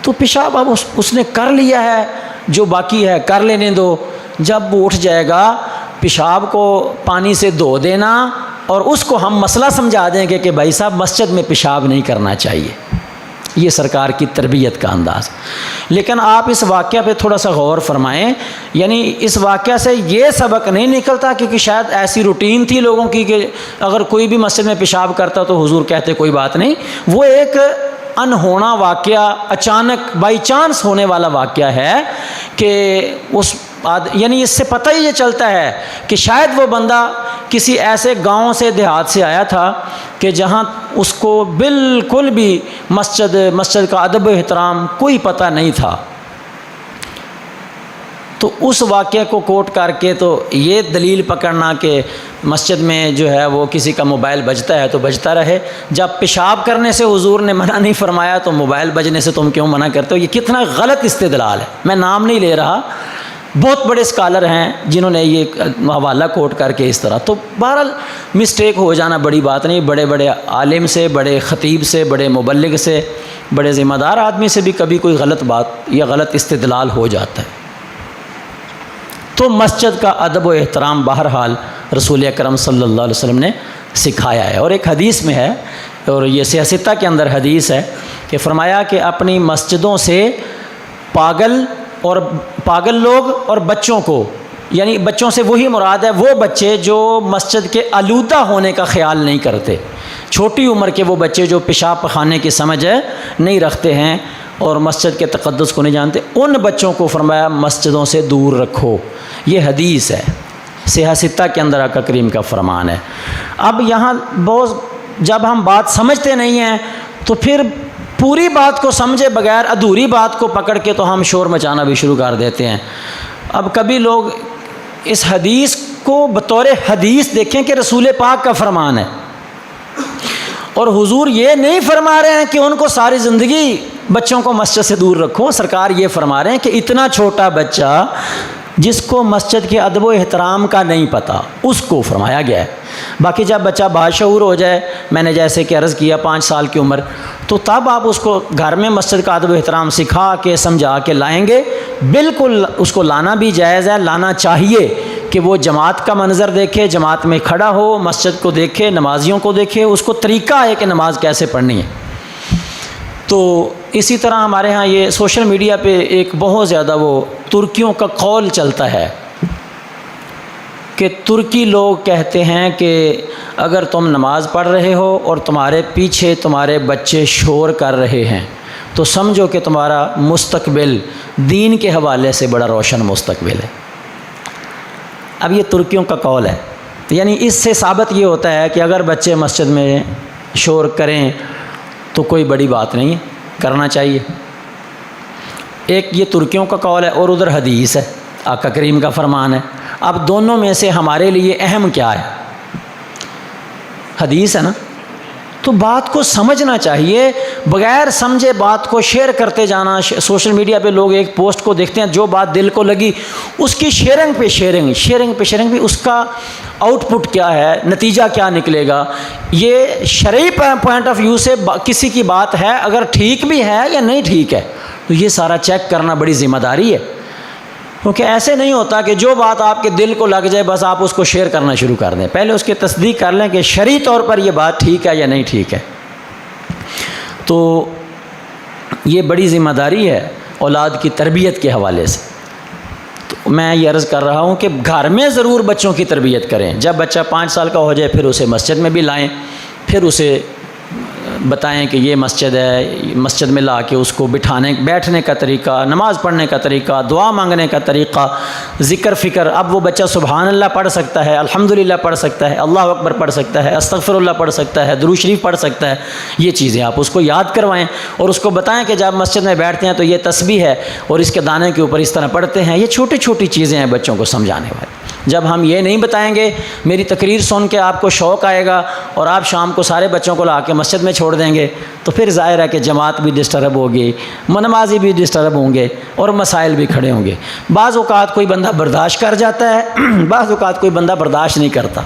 تو پیشاب اب اس نے کر لیا ہے، جو باقی ہے کر لینے دو، جب وہ اٹھ جائے گا پیشاب کو پانی سے دھو دینا اور اس کو ہم مسئلہ سمجھا دیں گے کہ بھائی صاحب مسجد میں پیشاب نہیں کرنا چاہیے۔ یہ سرکار کی تربیت کا انداز۔ لیکن آپ اس واقعہ پہ تھوڑا سا غور فرمائیں، یعنی اس واقعہ سے یہ سبق نہیں نکلتا کہ شاید ایسی روٹین تھی لوگوں کی کہ اگر کوئی بھی مسجد میں پیشاب کرتا تو حضور کہتے کوئی بات نہیں، وہ ایک انہونا واقعہ، اچانک بائی چانس ہونے والا واقعہ ہے کہ یعنی اس سے پتہ ہی یہ چلتا ہے کہ شاید وہ بندہ کسی ایسے گاؤں سے دیہات سے آیا تھا کہ جہاں اس کو بالکل بھی مسجد کا ادب و احترام کوئی پتہ نہیں تھا۔ تو اس واقعے کو کوٹ کر کے تو یہ دلیل پکڑنا کہ مسجد میں جو ہے وہ کسی کا موبائل بجتا ہے تو بجتا رہے، جب پیشاب کرنے سے حضور نے منع نہیں فرمایا تو موبائل بجنے سے تم کیوں منع کرتے ہو، یہ کتنا غلط استدلال ہے۔ میں نام نہیں لے رہا، بہت بڑے اسکالر ہیں جنہوں نے یہ حوالہ کوٹ کر کے اس طرح، تو بہرحال مسٹیک ہو جانا بڑی بات نہیں، بڑے بڑے عالم سے، بڑے خطیب سے، بڑے مبلغ سے، بڑے ذمہ دار آدمی سے بھی کبھی کوئی غلط بات یا غلط استدلال ہو جاتا ہے۔ تو مسجد کا ادب و احترام بہرحال رسول اکرم صلی اللہ علیہ وسلم نے سکھایا ہے، اور ایک حدیث میں ہے، اور یہ صحیح ستہ کے اندر حدیث ہے کہ فرمایا کہ اپنی مسجدوں سے پاگل لوگ اور بچوں کو، یعنی بچوں سے وہی مراد ہے وہ بچے جو مسجد کے آلودہ ہونے کا خیال نہیں کرتے، چھوٹی عمر کے وہ بچے جو پیشاب پخانے کی سمجھ نہیں رکھتے ہیں اور مسجد کے تقدس کو نہیں جانتے، ان بچوں کو فرمایا مسجدوں سے دور رکھو۔ یہ حدیث ہے، صحیح ستہ کے اندر آقا کریم کا فرمان ہے۔ اب یہاں جب ہم بات سمجھتے نہیں ہیں تو پھر پوری بات کو سمجھے بغیر ادھوری بات کو پکڑ کے تو ہم شور مچانا بھی شروع کر دیتے ہیں۔ اب کبھی لوگ اس حدیث کو بطور حدیث دیکھیں کہ رسول پاک کا فرمان ہے، اور حضور یہ نہیں فرما رہے ہیں کہ ان کو ساری زندگی بچوں کو مسجد سے دور رکھو، سرکار یہ فرما رہے ہیں کہ اتنا چھوٹا بچہ جس کو مسجد کے ادب و احترام کا نہیں پتہ اس کو فرمایا گیا ہے۔ باقی جب بچہ باشعور ہو جائے، میں نے جیسے کہ عرض کیا 5 سال کی عمر، تو تب آپ اس کو گھر میں مسجد کا ادب و احترام سکھا کے سمجھا کے لائیں گے، بالکل اس کو لانا بھی جائز ہے، لانا چاہیے کہ وہ جماعت کا منظر دیکھے، جماعت میں کھڑا ہو، مسجد کو دیکھے، نمازیوں کو دیکھے، اس کو طریقہ ہے کہ نماز کیسے پڑھنی ہے۔ تو اسی طرح ہمارے ہاں یہ سوشل میڈیا پہ ایک بہت زیادہ وہ ترکیوں کا قول چلتا ہے کہ ترکی لوگ کہتے ہیں کہ اگر تم نماز پڑھ رہے ہو اور تمہارے پیچھے تمہارے بچے شور کر رہے ہیں تو سمجھو کہ تمہارا مستقبل دین کے حوالے سے بڑا روشن مستقبل ہے۔ اب یہ ترکیوں کا قول ہے، یعنی اس سے ثابت یہ ہوتا ہے کہ اگر بچے مسجد میں شور کریں تو کوئی بڑی بات نہیں ہے، کرنا چاہیے۔ ایک یہ ترکیوں کا قول ہے اور ادھر حدیث ہے، آقا کریم کا فرمان ہے۔ اب دونوں میں سے ہمارے لیے اہم کیا ہے؟ حدیث ہے نا، تو بات کو سمجھنا چاہیے، بغیر سمجھے بات کو شیئر کرتے جانا۔ سوشل میڈیا پہ لوگ ایک پوسٹ کو دیکھتے ہیں، جو بات دل کو لگی اس کی شیئرنگ پہ بھی اس کا آؤٹ پٹ کیا ہے، نتیجہ کیا نکلے گا، یہ شرعی پوائنٹ آف ویو سے کسی کی بات ہے، اگر ٹھیک بھی ہے یا نہیں ٹھیک ہے، تو یہ سارا چیک کرنا بڑی ذمہ داری ہے۔ کیونکہ ایسے نہیں ہوتا کہ جو بات آپ کے دل کو لگ جائے بس آپ اس کو شیئر کرنا شروع کر دیں، پہلے اس کی تصدیق کر لیں کہ شرعی طور پر یہ بات ٹھیک ہے یا نہیں ٹھیک ہے۔ تو یہ بڑی ذمہ داری ہے اولاد کی تربیت کے حوالے سے۔ تو میں یہ عرض کر رہا ہوں کہ گھر میں ضرور بچوں کی تربیت کریں، جب بچہ 5 سال کا ہو جائے پھر اسے مسجد میں بھی لائیں، پھر اسے بتائیں کہ یہ مسجد ہے، مسجد میں لا کے اس کو بیٹھنے کا طریقہ، نماز پڑھنے کا طریقہ، دعا مانگنے کا طریقہ، ذکر فکر۔ اب وہ بچہ سبحان اللہ پڑھ سکتا ہے، الحمدللہ پڑھ سکتا ہے، اللہ اکبر پڑھ سکتا ہے، استغفر اللہ پڑھ سکتا ہے، درود شریف پڑھ سکتا ہے، یہ چیزیں آپ اس کو یاد کروائیں اور اس کو بتائیں کہ جب مسجد میں بیٹھتے ہیں تو یہ تسبیح ہے اور اس کے دانے کے اوپر اس طرح پڑھتے ہیں۔ یہ چھوٹی چھوٹی چیزیں ہیں بچوں کو سمجھانے والی۔ جب ہم یہ نہیں بتائیں گے، میری تقریر سن کے آپ کو شوق آئے گا اور آپ شام کو سارے بچوں کو لا کے مسجد میں چھوڑ دیں گے تو پھر ظاہر ہے کہ جماعت بھی ڈسٹرب ہوگی، نمازی بھی ڈسٹرب ہوں گے اور مسائل بھی کھڑے ہوں گے۔ بعض اوقات کوئی بندہ برداشت کر جاتا ہے، بعض اوقات کوئی بندہ برداشت نہیں کرتا۔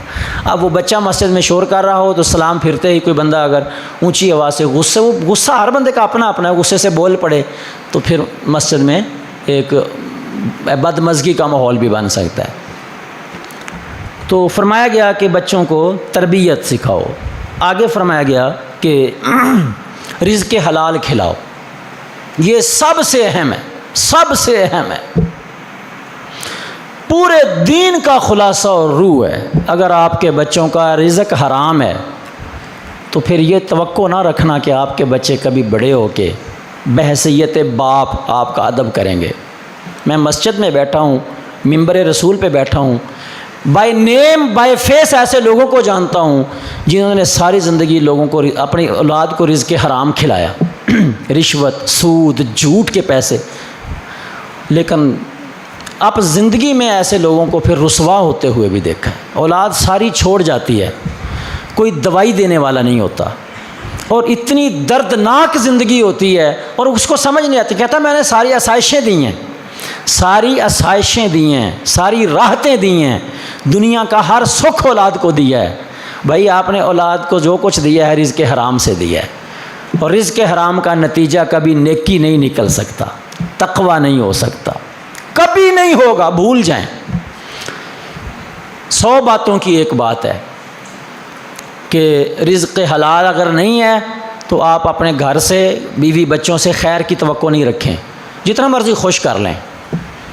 اب وہ بچہ مسجد میں شور کر رہا ہو تو سلام پھرتے ہی کوئی بندہ اگر اونچی آواز سے غصہ ہر بندے کا اپنا اپنا ہے، غصے سے بول پڑے تو پھر مسجد میں ایک بدمزگی کا ماحول بھی بن سکتا ہے۔ تو فرمایا گیا کہ بچوں کو تربیت سکھاؤ۔ آگے فرمایا گیا کہ رزق حلال کھلاؤ۔ یہ سب سے اہم ہے، سب سے اہم ہے، پورے دین کا خلاصہ اور روح ہے۔ اگر آپ کے بچوں کا رزق حرام ہے تو پھر یہ توقع نہ رکھنا کہ آپ کے بچے کبھی بڑے ہو کے بحیثیت باپ آپ کا ادب کریں گے۔ میں مسجد میں بیٹھا ہوں، ممبر رسول پہ بیٹھا ہوں، بائی نیم بائی فیس ایسے لوگوں کو جانتا ہوں جنہوں نے ساری زندگی لوگوں کو، اپنی اولاد کو رزق حرام کھلایا، رشوت، سود، جھوٹ کے پیسے، لیکن اب زندگی میں ایسے لوگوں کو پھر رسوا ہوتے ہوئے بھی دیکھا ہے۔ اولاد ساری چھوڑ جاتی ہے، کوئی دوائی دینے والا نہیں ہوتا، اور اتنی دردناک زندگی ہوتی ہے اور اس کو سمجھ نہیں آتی، کہتا میں نے ساری آسائشیں دی ہیں، ساری آسائشیں دی ہیں، ساری راحتیں دی ہیں، دنیا کا ہر سکھ اولاد کو دیا ہے۔ بھائی آپ نے اولاد کو جو کچھ دیا ہے رزق حرام سے دیا ہے، اور رزق حرام کا نتیجہ کبھی نیکی نہیں نکل سکتا، تقوی نہیں ہو سکتا، کبھی نہیں ہوگا، بھول جائیں۔ 100 باتوں کی ایک بات ہے کہ رزق حلال اگر نہیں ہے تو آپ اپنے گھر سے، بیوی بچوں سے خیر کی توقع نہیں رکھیں، جتنا مرضی خوش کر لیں۔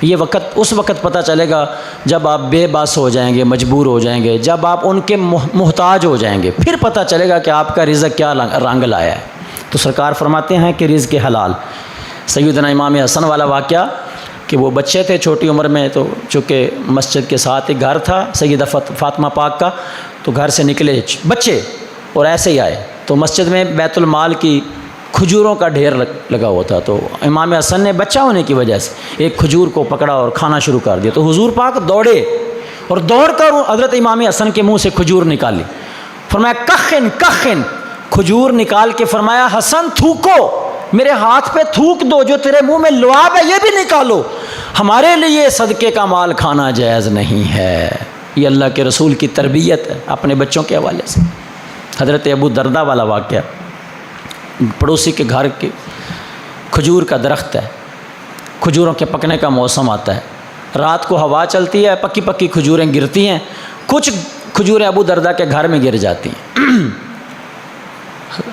یہ وقت اس وقت پتہ چلے گا جب آپ بے بس ہو جائیں گے، مجبور ہو جائیں گے، جب آپ ان کے محتاج ہو جائیں گے، پھر پتہ چلے گا کہ آپ کا رزق کیا رنگ لایا ہے۔ تو سرکار فرماتے ہیں کہ رزق حلال۔ سیدنا امام حسن والا واقعہ کہ وہ بچے تھے چھوٹی عمر میں، تو چونکہ مسجد کے ساتھ ایک گھر تھا سیدہ فاطمہ پاک کا، تو گھر سے نکلے بچے اور ایسے ہی آئے، تو مسجد میں بیت المال کی کھجوروں کا ڈھیر لگا ہوا تھا، تو امام حسن نے بچہ ہونے کی وجہ سے ایک کھجور کو پکڑا اور کھانا شروع کر دیا، تو حضور پاک دوڑے اور دوڑ کر حضرت امام حسن کے منہ سے کھجور نکالی، فرمایا کخن کخن، کھجور نکال کے فرمایا حسن تھوکو، میرے ہاتھ پہ تھوک دو، جو تیرے منہ میں لعاب ہے یہ بھی نکالو، ہمارے لیے صدقے کا مال کھانا جائز نہیں ہے۔ یہ اللہ کے رسول کی تربیت ہے اپنے بچوں کے حوالے سے۔ حضرت ابو دردہ والا واقعہ، پڑوسی کے گھر کے کھجور کا درخت ہے، کھجوروں کے پکنے کا موسم آتا ہے، رات کو ہوا چلتی ہے، پکی پکی کھجوریں گرتی ہیں، کچھ کھجوریں ابو دردہ کے گھر میں گر جاتی ہیں۔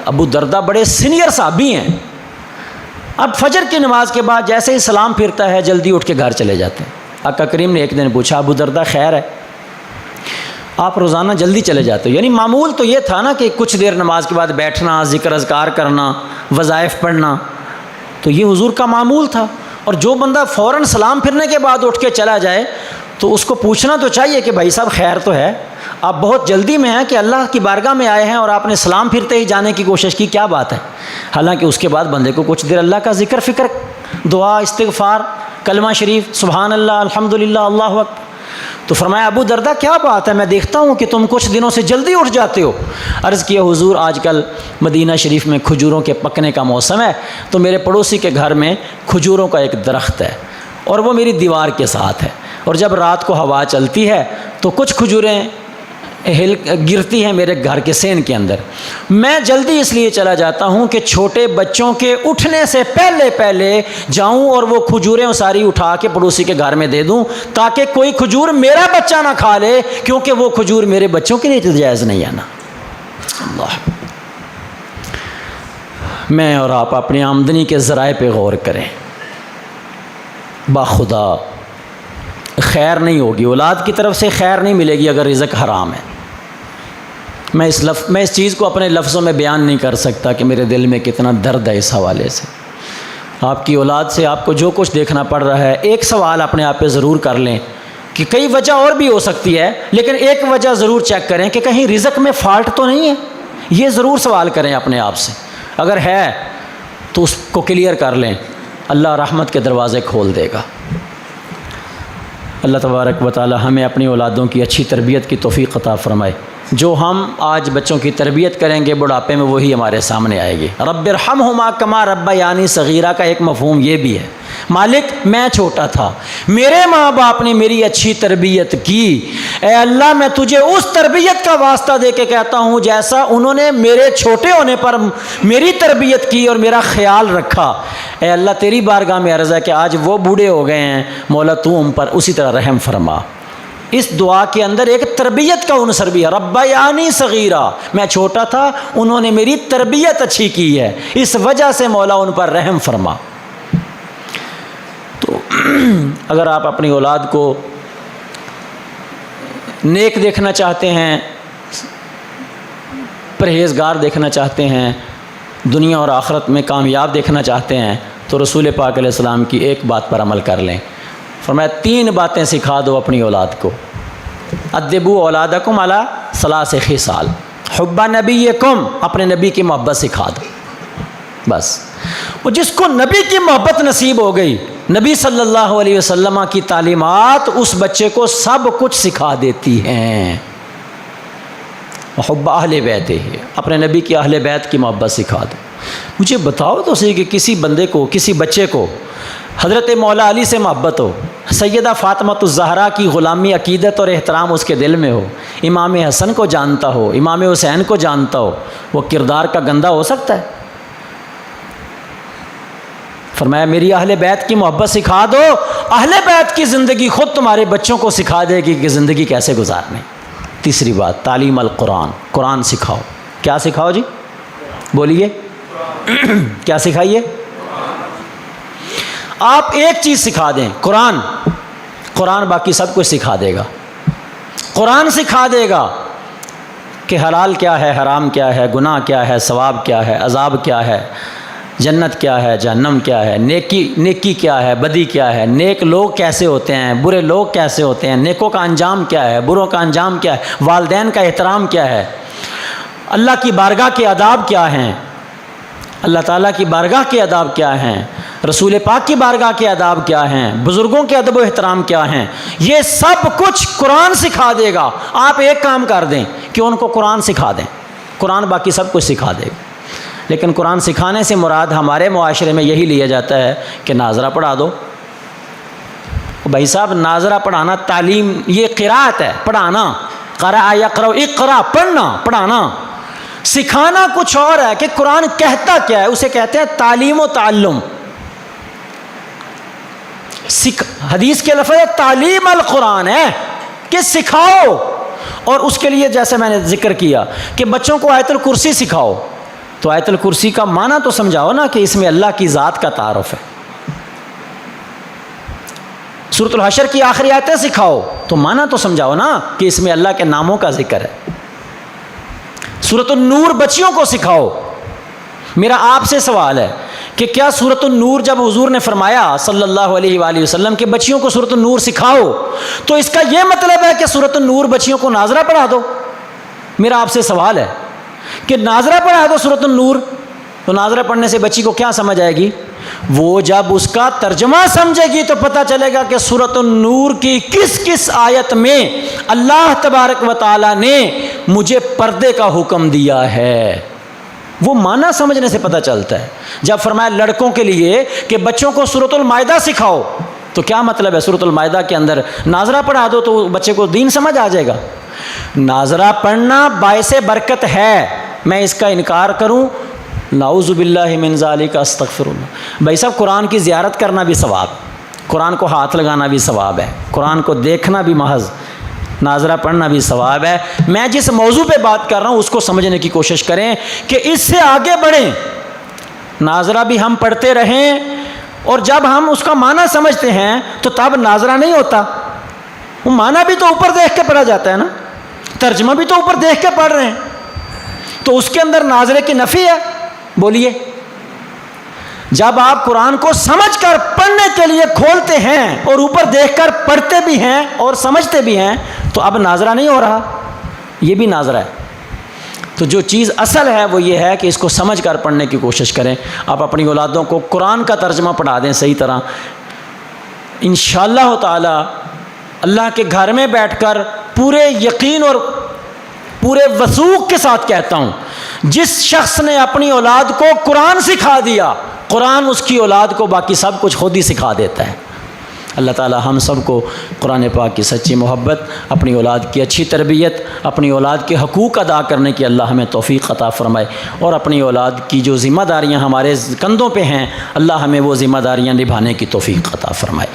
ابو دردہ بڑے سینئر صحابی ہیں، اب فجر کی نماز کے بعد جیسے ہی سلام پھرتا ہے جلدی اٹھ کے گھر چلے جاتے ہیں۔ آقا کریم نے ایک دن پوچھا ابو دردہ خیر ہے، آپ روزانہ جلدی چلے جاتے ہو؟ یعنی معمول تو یہ تھا نا کہ کچھ دیر نماز کے بعد بیٹھنا، ذکر اذکار کرنا، وظائف پڑھنا، تو یہ حضور کا معمول تھا، اور جو بندہ فوراً سلام پھرنے کے بعد اٹھ کے چلا جائے تو اس کو پوچھنا تو چاہیے کہ بھائی صاحب خیر تو ہے، آپ بہت جلدی میں ہیں کہ اللہ کی بارگاہ میں آئے ہیں اور آپ نے سلام پھرتے ہی جانے کی کوشش کی، کیا بات ہے؟ حالانکہ اس کے بعد بندے کو کچھ دیر اللہ کا ذکر فکر، دعا، استغفار، کلمہ شریف، سبحان اللہ، الحمدللہ، اللہ اکبر۔ تو فرمایا ابو دردہ کیا بات ہے، میں دیکھتا ہوں کہ تم کچھ دنوں سے جلدی اٹھ جاتے ہو۔ عرض کیا حضور آج کل مدینہ شریف میں کھجوروں کے پکنے کا موسم ہے، تو میرے پڑوسی کے گھر میں کھجوروں کا ایک درخت ہے اور وہ میری دیوار کے ساتھ ہے، اور جب رات کو ہوا چلتی ہے تو کچھ کھجوریں گرتی ہیں میرے گھر کے سین کے اندر، میں جلدی اس لیے چلا جاتا ہوں کہ چھوٹے بچوں کے اٹھنے سے پہلے جاؤں اور وہ کھجوریں ساری اٹھا کے پڑوسی کے گھر میں دے دوں، تاکہ کوئی کھجور میرا بچہ نہ کھا لے، کیونکہ وہ کھجور میرے بچوں کے لیے جائز نہیں ہے نا۔ اللہ، میں اور آپ اپنی آمدنی کے ذرائع پہ غور کریں، باخدا خیر نہیں ہوگی، اولاد کی طرف سے خیر نہیں ملے گی اگر رزق حرام ہے۔ میں اس چیز کو اپنے لفظوں میں بیان نہیں کر سکتا کہ میرے دل میں کتنا درد ہے اس حوالے سے۔ آپ کی اولاد سے آپ کو جو کچھ دیکھنا پڑ رہا ہے، ایک سوال اپنے آپ پہ ضرور کر لیں کہ کئی وجہ اور بھی ہو سکتی ہے، لیکن ایک وجہ ضرور چیک کریں کہ کہیں رزق میں فالٹ تو نہیں ہے، یہ ضرور سوال کریں اپنے آپ سے، اگر ہے تو اس کو کلیئر کر لیں، اللہ رحمت کے دروازے کھول دے گا۔ اللہ تبارک و تعالی ہمیں اپنی اولادوں کی اچھی تربیت کی توفیق عطا فرمائے۔ جو ہم آج بچوں کی تربیت کریں گے بڑھاپے میں وہی ہمارے سامنے آئے گی۔ رب ارحمہما کما ربیانی صغیرہ کا ایک مفہوم یہ بھی ہے، مالک میں چھوٹا تھا، میرے ماں باپ نے میری اچھی تربیت کی، اے اللہ میں تجھے اس تربیت کا واسطہ دے کے کہتا ہوں جیسا انہوں نے میرے چھوٹے ہونے پر میری تربیت کی اور میرا خیال رکھا۔ اے اللہ تیری بارگاہ میں عرض ہے کہ آج وہ بوڑھے ہو گئے ہیں، مولا تو ان پر اسی طرح رحم فرما۔ اس دعا کے اندر ایک تربیت کا عنصر بھی ہے، ربیانی صغیرہ، میں چھوٹا تھا، انہوں نے میری تربیت اچھی کی ہے، اس وجہ سے مولا ان پر رحم فرما۔ اگر آپ اپنی اولاد کو نیک دیکھنا چاہتے ہیں، پرہیزگار دیکھنا چاہتے ہیں، دنیا اور آخرت میں کامیاب دیکھنا چاہتے ہیں، تو رسول پاک علیہ السلام کی ایک بات پر عمل کر لیں۔ فرمایا 3 باتیں سکھا دو اپنی اولاد کو۔ ادبوا اولادکم علی 3 خصال، حب نبیکم، اپنے نبی کی محبت سکھا دو۔ بس وہ جس کو نبی کی محبت نصیب ہو گئی، نبی صلی اللہ علیہ وسلم کی تعلیمات اس بچے کو سب کچھ سکھا دیتی ہیں۔ حب اہل بیت ہے، اپنے نبی کی اہل بیت کی محبت سکھا دو۔ مجھے بتاؤ تو صحیح کہ کسی بندے کو، کسی بچے کو حضرت مولا علی سے محبت ہو، سیدہ فاطمۃ الزہرا کی غلامی عقیدت اور احترام اس کے دل میں ہو، امام حسن کو جانتا ہو، امام حسین کو جانتا ہو، وہ کردار کا گندا ہو سکتا ہے؟ فرمایا میری اہل بیت کی محبت سکھا دو، اہل بیت کی زندگی خود تمہارے بچوں کو سکھا دے گی کہ زندگی کیسے گزارنی۔ تیسری بات، تعلیم القرآن، قرآن سکھاؤ۔ کیا سکھاؤ جی؟ بولیے کیا سکھائیے؟ آپ ایک چیز سکھا دیں، قرآن، قرآن باقی سب کچھ سکھا دے گا۔ قرآن سکھا دے گا کہ حلال کیا ہے، حرام کیا ہے، گناہ کیا ہے، ثواب کیا ہے، عذاب کیا ہے، جنت کیا ہے، جہنم کیا ہے، نیکی کیا ہے، بدی کیا ہے، نیک لوگ کیسے ہوتے ہیں، برے لوگ کیسے ہوتے ہیں، نیکوں کا انجام کیا ہے، بروں کا انجام کیا ہے، والدین کا احترام کیا ہے، اللہ کی بارگاہ کے آداب کیا ہیں، اللہ تعالیٰ کی بارگاہ کے آداب کیا ہیں، رسول پاک کی بارگاہ کے آداب کیا ہیں، بزرگوں کے ادب و احترام کیا ہیں، یہ سب کچھ قرآن سکھا دے گا۔ آپ ایک کام کر دیں کہ ان کو قرآن سکھا دیں، قرآن باقی سب کچھ سکھا دے گا۔ لیکن قرآن سکھانے سے مراد ہمارے معاشرے میں یہی لیا جاتا ہے کہ ناظرہ پڑھا دو۔ بھائی صاحب، ناظرہ پڑھانا تعلیم، یہ قرات ہے، پڑھانا، قرأ یقرأ، اقرا، پڑھنا، پڑھانا۔ سکھانا کچھ اور ہے کہ قرآن کہتا کیا ہے، اسے کہتے ہیں تعلیم و تعلم۔ حدیث کے لفظ تعلیم القرآن ہے کہ سکھاؤ، اور اس کے لیے جیسے میں نے ذکر کیا کہ بچوں کو آیت الکرسی سکھاؤ، تو آیت الکرسی کا معنی تو سمجھاؤ نا کہ اس میں اللہ کی ذات کا تعارف ہے۔ سورۃ الحشر کی آخری آیتیں سکھاؤ تو معنی تو سمجھاؤ نا کہ اس میں اللہ کے ناموں کا ذکر ہے۔ سورۃ النور بچیوں کو سکھاؤ۔ میرا آپ سے سوال ہے کہ کیا سورۃ النور جب حضور نے فرمایا صلی اللہ علیہ وآلہ وسلم کہ بچیوں کو سورۃ النور سکھاؤ، تو اس کا یہ مطلب ہے کہ سورۃ النور بچیوں کو ناظرہ پڑھا دو؟ میرا آپ سے سوال ہے کہ ناظرہ پڑھا دو سورۃ النور، تو ناظرہ پڑھنے سے بچی کو کیا سمجھ آئے گی؟ وہ جب اس کا ترجمہ سمجھے گی تو پتہ چلے گا کہ سورۃ النور کی کس کس آیت میں اللہ تبارک و تعالی نے مجھے پردے کا حکم دیا ہے۔ وہ معنی سمجھنے سے پتہ چلتا ہے۔ جب فرمایا لڑکوں کے لیے کہ بچوں کو سورۃ المائدہ سکھاؤ، تو کیا مطلب ہے؟ سورۃ المائدہ کے اندر ناظرہ پڑھا دو تو بچے کو دین سمجھ آ جائے گا۔ ناظرہ پڑھنا باعث برکت ہے، میں اس کا انکار کروں نعوذ باللہ من ذالک استغفر اللہ۔ بھائی صاحب، قرآن کی زیارت کرنا بھی ثواب، قرآن کو ہاتھ لگانا بھی ثواب ہے، قرآن کو دیکھنا بھی محض، ناظرہ پڑھنا بھی ثواب ہے۔ میں جس موضوع پہ بات کر رہا ہوں اس کو سمجھنے کی کوشش کریں کہ اس سے آگے بڑھیں۔ ناظرہ بھی ہم پڑھتے رہیں، اور جب ہم اس کا معنی سمجھتے ہیں تو تب ناظرہ نہیں ہوتا، وہ معنی بھی تو اوپر دیکھ کے پڑھا جاتا ہے نا، ترجمہ بھی تو اوپر دیکھ کے پڑھ رہے ہیں، تو اس کے اندر ناظرے کی نفی ہے؟ بولیے۔ جب آپ قرآن کو سمجھ کر پڑھنے کے لیے کھولتے ہیں اور اوپر دیکھ کر پڑھتے بھی ہیں اور سمجھتے بھی ہیں تو اب ناظرہ نہیں ہو رہا، یہ بھی ناظرہ ہے۔ تو جو چیز اصل ہے وہ یہ ہے کہ اس کو سمجھ کر پڑھنے کی کوشش کریں۔ آپ اپنی اولادوں کو قرآن کا ترجمہ پڑھا دیں صحیح طرح، انشاءاللہ تعالی اللہ کے گھر میں بیٹھ کر پورے یقین اور پورے وثوق کے ساتھ کہتا ہوں، جس شخص نے اپنی اولاد کو قرآن سکھا دیا، قرآن اس کی اولاد کو باقی سب کچھ خود ہی سکھا دیتا ہے۔ اللہ تعالی ہم سب کو قرآن پاک کی سچی محبت، اپنی اولاد کی اچھی تربیت، اپنی اولاد کے حقوق ادا کرنے کی اللہ ہمیں توفیق عطا فرمائے، اور اپنی اولاد کی جو ذمہ داریاں ہمارے کندھوں پہ ہیں اللہ ہمیں وہ ذمہ داریاں نبھانے کی توفیق عطا فرمائے۔